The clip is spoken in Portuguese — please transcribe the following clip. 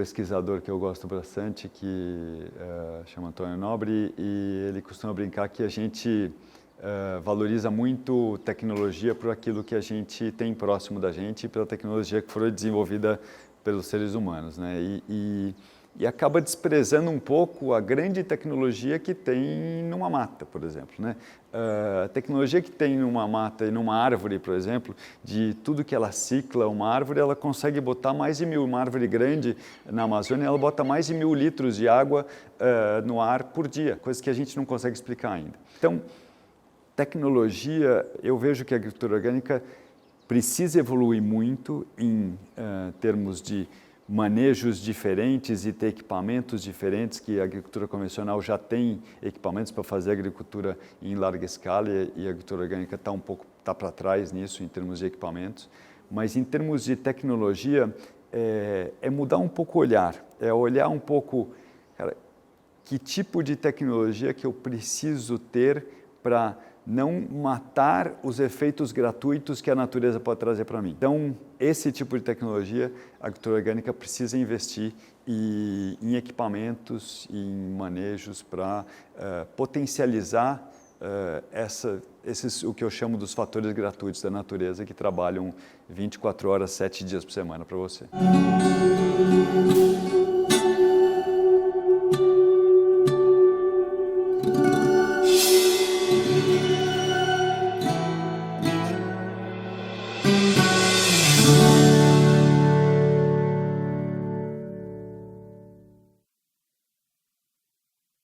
pesquisador que eu gosto bastante, que chama Antônio Nobre, e ele costuma brincar que a gente valoriza muito tecnologia por aquilo que a gente tem próximo da gente e pela tecnologia que foi desenvolvida pelos seres humanos, né? E acaba desprezando um pouco a grande tecnologia que tem numa mata, por exemplo, né? A tecnologia que tem numa mata e numa árvore, por exemplo, de tudo que ela cicla uma árvore, ela consegue botar mais de 1000, uma árvore grande na Amazônia, ela bota mais de 1000 litros de água no ar por dia, coisa que a gente não consegue explicar ainda. Então, tecnologia, eu vejo que a agricultura orgânica precisa evoluir muito em termos de manejos diferentes e ter equipamentos diferentes, que a agricultura convencional já tem equipamentos para fazer agricultura em larga escala e a agricultura orgânica está para trás nisso em termos de equipamentos. Mas em termos de tecnologia, é mudar um pouco o olhar, é olhar um pouco, cara, que tipo de tecnologia que eu preciso ter para não matar os efeitos gratuitos que a natureza pode trazer para mim. Então, esse tipo de tecnologia, a agricultura orgânica precisa investir em equipamentos, em manejos para potencializar o que eu chamo dos fatores gratuitos da natureza que trabalham 24 horas, 7 dias por semana para você.